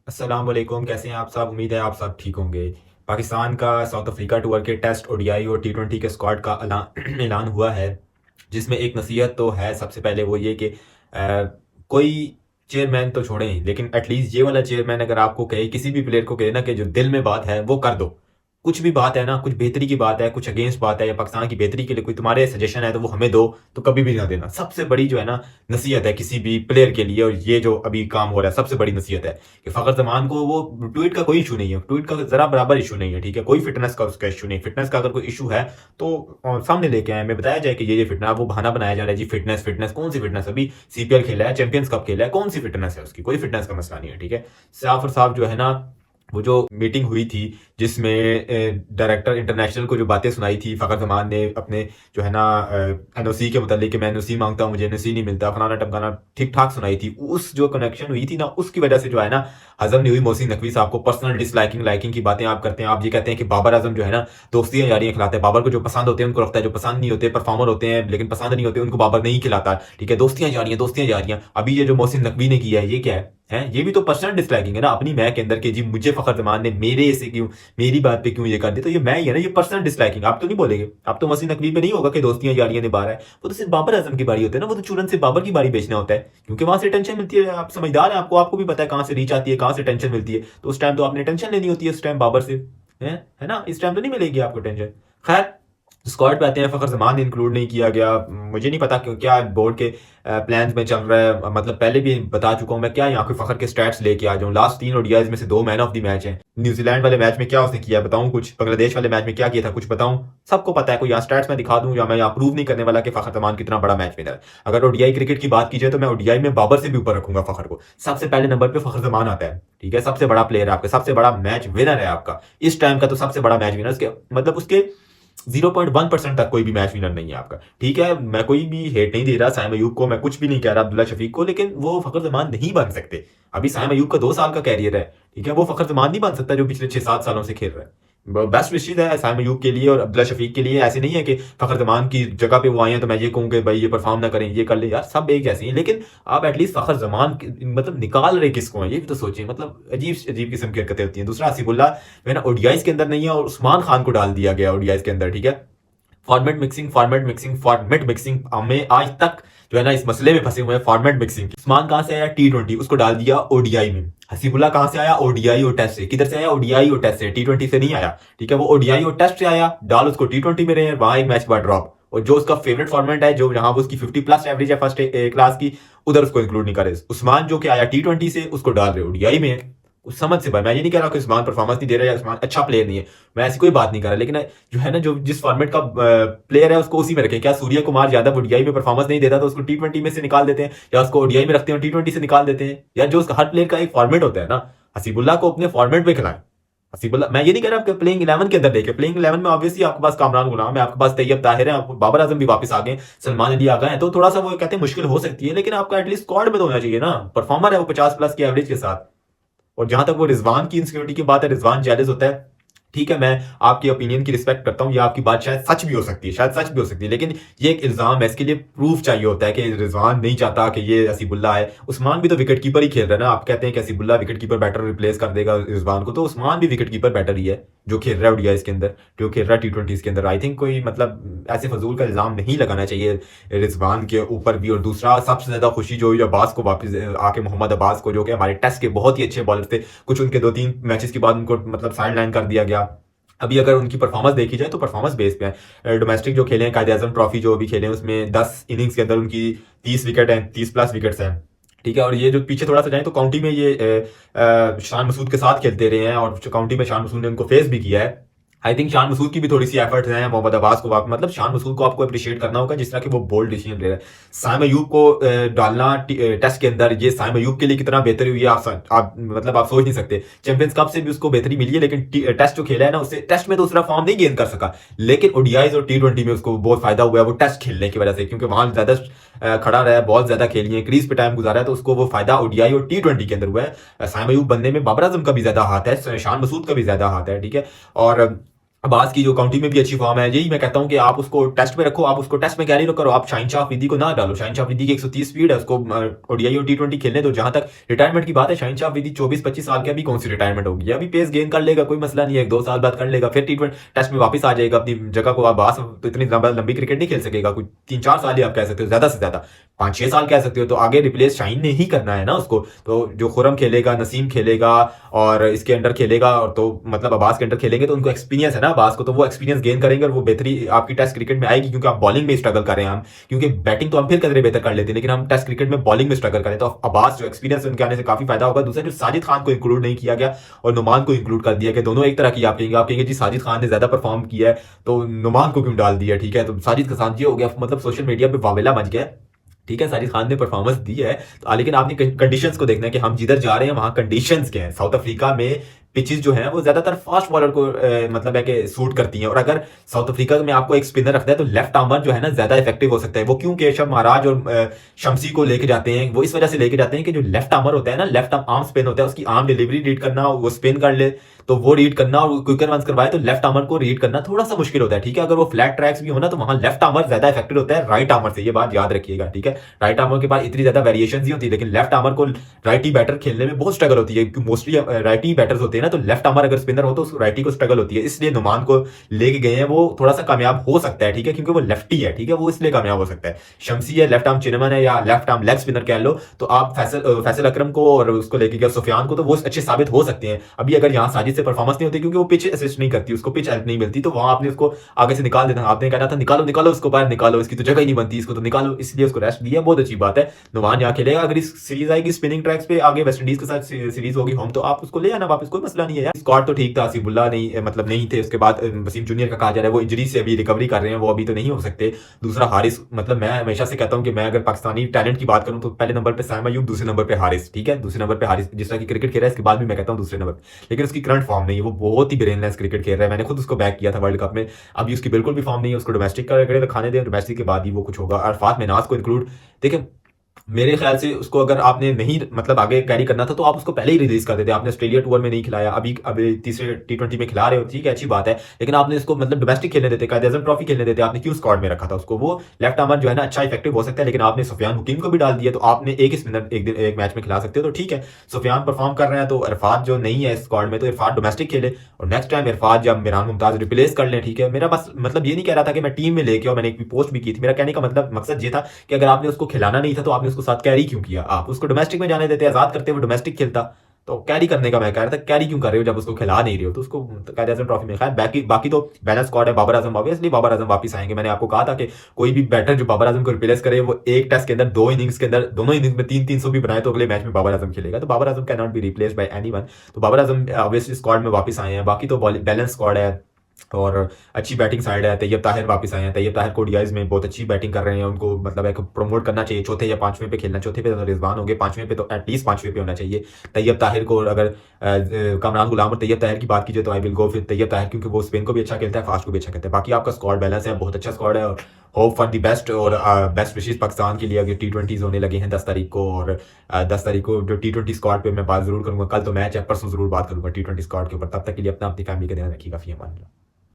अस्सलाम वालेकुम, कैसे हैं आप सब? उम्मीद है आप सब ठीक होंगे। पाकिस्तान का साउथ अफ्रीका टूर के टेस्ट, ओडीआई और टी20 के स्क्वाड का ऐलान हुआ है, जिसमें एक नसीहत तो है। सबसे पहले वो ये कि कोई चेयरमैन तो छोड़ें, लेकिन एटलीस्ट ये वाला चेयरमैन अगर आपको कहे, किसी भी प्लेयर को कहे ना कि जो दिल में बात है वो कर दो। कुछ भी बात है ना, कुछ बेहतरी की बात है, कुछ अगेंस्ट बात है या पाकिस्तान की बेहतरी के लिए कोई तुम्हारे सजेशन है तो वो हमें दो, तो कभी भी ना देना। सबसे बड़ी जो है ना नसीहत है किसी भी प्लेयर के लिए, और ये जो अभी काम हो रहा है सबसे बड़ी नसीहत है कि फ़खर ज़मान को वो ट्वीट का कोई इशू नहीं है, ट्वीट का ज़रा बराबर इशू नहीं है, ठीक है? कोई फिटनेस का उसका इशू नहीं, फिटनेस का अगर कोई इशू है तो सामने लेके आए, हमें बताया जाए कि ये फिटनेस, वो बहाना बनाया जा रहा है जी फिटनेस फिटनेस। कौन सी फिटनेस? अभी सीपीएल खेला है, चैंपियंस कप खेला है, कौन सी फिटनेस है उसकी? कोई फिटनेस का मसला नहीं है, ठीक है? साफ और साफ जो है ना, वो जो मीटिंग हुई थी जिसमें डायरेक्टर इंटरनेशनल को जो बातें सुनाई थी फ़खर ज़मान ने अपने, जो है ना, एनओसी के मतलब कि मैं एनओसी मांगता हूँ, मुझे एनओसी नहीं मिलता, फलाना टमकाना ठीक ठाक सुनाई थी। उस जो कनेक्शन हुई थी ना, उसकी वजह से जो है ना हजम नहीं हुई मोहसिन नकवी साहब को। पर्सनल डिसलाइकिंग लाइकिंग की बातें आप करते हैं, आप ये कहते हैं कि बाबर आजम जो है ना दोस्तियां यारियां खिलाते हैं। बाबर को जो पसंद होते हैं उनको रखता है, जो पसंद नहीं होते, परफॉर्मर होते हैं लेकिन पसंद नहीं होते, उनको बाबर नहीं खिलाता, ठीक है? दोस्तियां यारियां, दोस्तियां यारियां। अभी ये जो मोहसिन नकवी ने किया है, ये क्या है? ये भी तो पर्सनल डिसलाइकिंग है ना अपनी मैं के अंदर, के जी मुझे फ़खर ज़मान ने मेरे से क्यों, मेरी बात पे क्यों ये कर दिया, तो ये मैं ही है ना, ये पर्सनल डिसलाइकिंग। आप तो नहीं बोलेंगे, आप तो मसीह नकवी पे नहीं होगा कि दोस्तियां यारियां निभा रहा है। वो तो सिर्फ बाबर आजम की बारी होती है ना, वो तो चूरन से बाबर की बारी बेचना होता है, क्योंकि वहां से टेंशन मिलती है। आप समझदार हैं, आपको भी पता है कहां से रीच आती है, कहां से टेंशन मिलती है। तो उस टाइम तो आपने टेंशन लेनी होती है, उस टाइम बाबर से, है ना? इस टाइम तो नहीं मिलेगी आपको टेंशन। खैर, स्क्वाड पे आते हैं। फ़खर ज़मान इंक्लूड नहीं किया गया, मुझे नहीं पता क्यों, क्या बोर्ड के प्लान्स में चल रहा है। मतलब पहले भी बता चुका हूं मैं, क्या यहाँ पे फ़खर के स्टैट्स लेके आ जाऊं? लास्ट 3 ओडीआईज में से 2 मैन ऑफ द मैच हैं। न्यूजीलैंड वाले मैच में क्या उसने किया बताऊं कुछ? बांग्लादेश वाले मैच में क्या किया था कुछ बताऊं? सबको पता है। कोई यहाँ स्टैट्स में दिखा दूं, या मैं यहाँ प्रूव नहीं करने वाला कि फ़खर ज़मान कितना बड़ा मैच विनर है। अगर ओडीआई क्रिकेट की बात की जाए तो मैं ओडीआई में बाबर से भी ऊपर रखूंगा फ़खर को। सबसे पहले नंबर पे फ़खर ज़मान आता है, ठीक है? सबसे बड़ा प्लेयर है आपका, सबसे बड़ा मैच विनर है आपका इस टाइम का, तो सबसे बड़ा मैच विनर उसके, मतलब उसके 0.1% तक कोई भी मैच विनर नहीं है आपका, ठीक है? मैं कोई भी हेट नहीं दे रहा साइम अयूब को, मैं कुछ भी नहीं कह रहा अब्दुल्ला शफीक को, लेकिन वो फ़खर ज़मान नहीं बन सकते। अभी साइम अयूब का 2 साल का कैरियर है, ठीक है? वो फ़खर ज़मान नहीं बन सकता जो पिछले 6-7 सालों से खेल रहा है। बेस्ट विशेज है साइम अयूब के लिए और अब्दुल्ला शफीक के लिए। ऐसे नहीं है कि फ़खर ज़मान की जगह पे वो आए हैं तो मैं ये कहूँ कि भाई ये परफॉर्म ना करें, ये कर ले। यार सब एक जैसे हैं, लेकिन आप एटलीस्ट फ़खर ज़मान मतलब निकाल रहे किसको हैं, ये भी तो सोचिए। मतलब अजीब अजीब किस्म की हरकतें होती हैं। दूसरा, हसीबुल्ला जो है ना ओडीआईज के अंदर नहीं है, और उस्मान खान को डाल दिया गया ओडीआईज के अंदर, ठीक है? Format mixing, format mixing, format mixing, हमें आज तक जो है ना इस मसले में फंसे हुए हैं फॉर्मेट मिक्सिंग। उस्मान कहां से आया? टी20, उसको डाल दिया ओडीआई में। हसीबुल्ला कहां से आया? ओडीआई और टेस्ट से। किधर से आया? ओडीआई और टेस्ट से, टी20 से नहीं आया, ठीक है? वो ओडीआई और टेस्ट से आया, डाल उसको टी20 में रहे, वहां एक मैच बाद ड्रॉप। और जो उसका फेवरेट फॉर्मेट है, जो जहां वो उसकी 50+ एवरेज है फर्स्ट क्लास की, उधर उसको इंक्लूड नहीं करे। उस्मान जो कि आया टी20 से, उसको डाल रहे ओडीआई में। उस समझ से भाई, मैं ये नहीं कह रहा कि उस्मान परफॉर्मेंस नहीं दे रहा है या उस्मान अच्छा प्लेयर नहीं है, मैं ऐसी कोई बात नहीं कर रहा, लेकिन जो है ना, जो जिस फॉर्मेट का प्लेयर है उसको उसी में रखें। क्या सूर्य कुमार यादव ओडीआई में परफॉर्मेंस नहीं देता तो उसको टी20 में से निकाल देते हैं, या उसको ओडीआई में रखते हैं टी20 से निकाल देते हैं? या जो उसका हर प्लेयर का एक फॉर्मेट होता है ना, हसीबुल्ला को अपने फॉर्मेट में खिलाएं। हसीबुल्ला, मैं ये नहीं कह रहा आपके प्लेइंग 11 के अंदर देखे, प्लेइंग 11 में ऑब्वियसली आपके पास कामरान गुलाम है, आपके पास तैयब ताहिर है, बाबर आजम भी वापस आ गए, सलमान अली आ गए हैं, तो थोड़ा सा वो कहते हैं मुश्किल हो सकती है, लेकिन आपका एटलीस्ट स्क्वाड में तो होना चाहिए ना। परफॉर्मर है वो 50+ की एवरेज के साथ। और जहां तक वो रिजवान की इनसिक्योरिटी की बात है, रिजवान जेलस होता है, ठीक है? मैं आपकी ओपिनियन की रिस्पेक्ट करता हूं, या आपकी बात शायद सच भी हो सकती है, शायद सच भी हो सकती है, लेकिन ये एक इल्जाम है, इसके लिए प्रूफ चाहिए होता है कि रिजवान नहीं चाहता कि ये हसीबुल्ला है। उस्मान भी तो विकेट कीपर ही खेल रहा है ना। आप कहते हैं कि Hasibullah wicket keeper better replace कर देगा रिजवान को, तो उस्मान भी विकेट कीपर बैटर ही है जो खेल रहा है ओडीआई के अंदर, जो खेल रहा है टी20 के अंदर। आई थिंक कोई मतलब ऐसे फजूल का इल्जाम नहीं लगाना चाहिए रिजवान के ऊपर भी। और दूसरा, सबसे ज्यादा खुशी जो हुई अब्बास को वापस आके, मोहम्मद अब्बास को, जो कि हमारे टेस्ट के बहुत ही अच्छे बॉलर थे, कुछ उनके 2-3 मैचेस के बाद उनको मतलब साइड लाइन कर दिया गया। अभी अगर उनकी परफॉर्मेंस देखी जाए तो परफॉर्मेंस बेस पे है। डोमेस्टिक जो खेले हैं, कायदे आजम ट्रॉफी जो भी खेले हैं, उसमें 10 इनिंग्स के अंदर उनकी 30 विकेट हैं, 30+ विकेट्स हैं, ठीक है? और ये जो पीछे थोड़ा सा जाए तो काउंटी में ये शान मसूद के साथ खेलते रहे हैं, और काउंटी में शान मसूद ने उनको फेस भी किया है। आई थिंक शान मसूद की भी थोड़ी सी एफर्ट्स हैं मोहम्मद अब्बास को मतलब शान मसूद को आपको अप्रिशिएट करना होगा जिस तरह कि वो बोल्ड डिसीजन ले रहा है। साइम अयूब को डालना टेस्ट के अंदर, ये साइम अयूब के लिए कितना बेहतरी हुई है आप मतलब आप सोच नहीं सकते। चैंपियंस कप से भी उसको बेहतरी मिली है, लेकिन टेस्ट जो खेला है ना, उससे टेस्ट में तो उसका फॉर्म नहीं गेन कर सका, लेकिन ओडीआईज और टी20 में उसको बहुत फायदा हुआ है वो टेस्ट खेलने की वजह से, क्योंकि वहां ज्यादा खड़ा रहा है, बहुत ज्यादा खेली है, क्रीज पे टाइम गुजारा है, तो उसको वो फायदा ओडीआई और टी20 के अंदर हुआ है। साइम अयूब बनने में बाबर आजम का भी ज्यादा हाथ है, शान मसूद का भी ज्यादा हाथ है, ठीक है? और अब्बास की जो काउंटी में भी अच्छी फॉर्म है, यही मैं कहता हूँ कि आप उसको टेस्ट में रखो, आप उसको टेस्ट में कैरी करो, आप शाहीन शाह अफरीदी को ना डालो। शाहीन शाह अफरीदी की 130 स्पीड है, उसको ओडीआई और टी20 खेलने दो। जहां तक रिटायरमेंट की बात है, शाहीन शाह अफरीदी 24-25 साल के, अभी कौन सी रिटायरमेंट होगी, अभी पेस गेन कर लेगा, कोई मसला नहीं है, 2 साल बाद कर लेगा, फिर टी20 टेस्ट में वापस आ जाएगा अपनी जगह को। अब्बास तो इतनी लंबी क्रिकेट नहीं खेल सकेगा, कोई 3-4 साल ही आप कह सकते हो, ज्यादा से ज्यादा 5-6 साल कह सकते हो। तो आगे रिप्लेस शाहीन ने ही करना है ना उसको। तो जो खुरम खेलेगा, नसीम खेलेगा और इसके अंडर खेलेगा, और तो मतलब अब्बास के अंडर खेलेंगे, तो उनको एक्सपीरियंस है ना अब्बास को, तो वो एक्सपीरियंस गेन करेंगे और वो बेहतरी आपकी टेस्ट क्रिकेट में आएगी। क्योंकि आप बॉलिंग में स्ट्रगल कर रहे हैं हम, क्योंकि बैटिंग तो हम फिर कदरे बेहतर कर लेते हैं, लेकिन हम टेस्ट क्रिकेट में बॉलिंग में स्ट्रगल करें, तो अब्बास जो एक्सपीरियंस उनके आने से काफी फायदा होगा। दूसरा, जो साजिद खान को इंक्लूड नहीं किया गया और नुमान को इंक्लूड कर दिया, कि दोनों एक तरह की आप कहेंगे जी साजिद खान ने ज्यादा परफॉर्म किया है तो नुमान को क्यों डाल दिया, ठीक है। तो साजिद खान जी हो गया, मतलब सोशल मीडिया पे वावेला बच गया, ठीक है। साजिद खान ने परफॉर्मेंस दी है, तो लेकिन आपने कंडीशंस को देखना है कि हम जिधर जा रहे हैं वहां कंडीशंस क्या है। साउथ अफ्रीका में पिचेस जो है वो ज्यादातर फास्ट बॉलर को मतलब है कि सूट करती हैं, और अगर साउथ अफ्रीका में आपको एक स्पिनर रखना है तो लेफ्ट आर्मर जो है ना ज्यादा इफेक्टिव हो सकता है। वो क्यों केशव महाराज और शमसी को लेके जाते हैं, वो इस वजह से लेके जाते हैं कि जो लेफ्ट आर्मर होता है ना, लेफ्ट आर्म स्पिन होता है, उसकी आर्म डिलीवरी रीड करना, वो स्पिन कर ले तो वो रीड करना, और क्विकर वंस करवाए तो लेफ्ट आर्मर को रीड करना थोड़ा सा मुश्किल होता है, ठीक है। अगर वो फ्लैट ट्रैक्स भी हो ना, तो वहां लेफ्ट आर्मर ज्यादा इफेक्टिव होता है राइट आर्मर से, ये बात याद रखिएगा, ठीक है। राइट आर्मर के पास इतनी ज्यादा वेरिएशन नहीं होती, लेकिन लेफ्ट आर्मर को राइटी बैटर खेलने में बहुत स्ट्रगल होती है, क्योंकि मोस्टली राइटी बैटर्स होते हैं ना, तो लेफ्ट आर्मर अगर स्पिनर हो तो राइटी को स्ट्रगल होती है। इसलिए नुमान को लेके गए हैं, वो थोड़ा सा कामयाब हो सकता है, ठीक है, क्योंकि वो लेफ्टी है, ठीक है, वो इसलिए कामयाब हो सकता है। शमसी है, लेफ्ट आर्म चिनमन है, या लेफ्ट आर्म लेग स्पिनर कह लो, तो आप फैसल अकरम को और उसको लेके गया सुफियान को, तो वो अच्छे साबित हो सकते हैं। अभी अगर यहाँ साजिद से परफॉर्मेंस नहीं होती, क्योंकि वो पिच असिस्ट नहीं करती, उसको पिच हेल्प नहीं मिलती, तो वहां आपने उसको आगे से निकाल देना, आपने कहना था निकालो निकालो उसको बाहर निकालो, इसकी तो जगह ही नहीं बनती, इसको तो निकालो, इसलिए उसको रेस्ट दिया, बहुत अच्छी बात है। नुमान यहाँ खेलेगा, अगर इस सीरीज आएगी स्पिनिंग ट्रैक्स पे, आगे वेस्ट इंडीज के साथ सीरीज होगी होम, तो आप उसको ले आना वापस, कोई मसला नहीं है यार। स्क्वाड तो ठीक था, आसिफुल्लाह नहीं मतलब नहीं थे, उसके बाद वसीम जूनियर का कहा जा रहा है वो इंजरी से अभी रिकवरी कर रहे हैं, वो अभी तो नहीं हो सकते। दूसरा हारिस, मतलब मैं हमेशा से कहता हूं कि मैं अगर पाकिस्तानी टैलेंट की बात करूं तो पहले नंबर पे साइम अयूब, दूसरे नंबर पे हारिस, ठीक है, दूसरे नंबर पे हारिस जिस तरह की क्रिकेट खेल रहा है, इसके बाद भी मैं कहता हूं दूसरे नंबर, लेकिन उसकी करंट फॉर्म नहीं है, वो बहुत ही ब्रेनलेस क्रिकेट खेल रहा है। मैंने खुद उसको बैक किया था वर्ल्ड कप में, अभी उसकी बिल्कुल भी फॉर्म नहीं है, उसको डोमेस्टिक का खाने दें, डोमेस्टिक के बाद ही वो कुछ होगा। अरफात मिनाज को इंक्लूड, देखिए मेरे ख्याल से उसको अगर आपने नहीं मतलब आगे कैरी करना था तो आप उसको पहले ही रिलीज कर देते। आपने ऑस्ट्रेलिया टूर में नहीं खिलाया, अभी तीसरे टी20 में खिला रहे हो, ठीक है, अच्छी बात है, लेकिन आपने इसको मतलब डोमेस्टिक खेलने देते, कायद-ए-आज़म ट्रॉफी खेलने देते, आपने क्यों स्क्वाड में रखा था उसको। वो लेफ्ट आर्मर जो है ना अच्छा इफेक्टिव हो सकता है, लेकिन आपने सुफियान हकीम को भी डाल दिया, तो आपने एक ही स्पिनर एक दिन एक मैच में खिला सकते हो, तो ठीक है। सुफियान परफॉर्म कर रहे हैं, तो इरफात जो नहीं है स्क्वाड में, तो इरफात डोमेस्टिक खेले, और नेक्स्ट टाइम इरफात जब मिरान मुमताज रिप्लेस कर लें, ठीक है। मेरा बस मतलब ये नहीं कह रहा था कि मैं टीम में लेके, और मैंने एक पोस्ट भी की थी, मेरा कहने का मतलब मकसद ये था कि अगर आपने उसको खिलाना नहीं था तो आपने उसको साथ कैरी क्यों किया, आप उसको डोमेस्टिक में जाने देते, आजाद करते, वो डोमेस्टिक खेलता। तो कैरी करने का मैं कह रहा था, कैरी क्यों कर रहे हो जब उसको खिला नहीं रहे हो, तो उसको कायद-ए-आज़म ट्रॉफी में खैर बाकी तो बैलेंस स्क्वाड है। बाबर आजम ऑब्वियसली बाबर आजम वापस आएंगे, मैंने आपको कहा था कि कोई भी बैटर जो बाबर आजम को रिप्लेस करे, वो एक टेस्ट के अंदर 2 इनिंग्स के अंदर, दोनों इनिंग्स में 300 भी बनाए, तो अगले मैच में बाबर आजम खेलेगा, तो Babar Azam can not be replace by anyone. तो बाबर आजम ऑब्वियसली स्क्वाड में वापस आए हैं, बाकी तो बैलेंस स्क्वाड है और अच्छी बैटिंग साइड है। तैयब ताहिर वापस आए हैं, तैयब ताहिर को ओडीआईज में बहुत अच्छी बैटिंग कर रहे हैं, उनको मतलब एक प्रमोट करना चाहिए, चौथे या पांचवें पे खेलना, चौथे पे तो रिजवान हो गए, पांचवें पे तो एटलीस्ट पांचवें पे होना चाहिए। तैयब ताहिर को अगर कामरान गुलाम और तैयब ताहिर की बात कीजिए तो आई विल गो फिर तैयब ताहिर, क्योंकि वो स्पिन को भी अच्छा खेलता है, फास्ट को भी अच्छा खेलता है। बाकी आपका स्क्वाड बैलेंस है, बहुत अच्छा स्क्वाड है, और होप फॉर द बेस्ट, और बेस्ट विशेष पाकिस्तान के लिए। अगर टी20 होने लगे हैं 10 तारीख को, और 10 तारीख को जो टी20 स्क्वाड पे मैं बात जरूर करूंगा, कल तो मैच है, परसों जरूर बात करूंगा टी20 स्क्वाड के ऊपर। तब तक के लिए अपना अपनी फैमिली का ध्यान रखिएगा, फी अमान अल्लाह।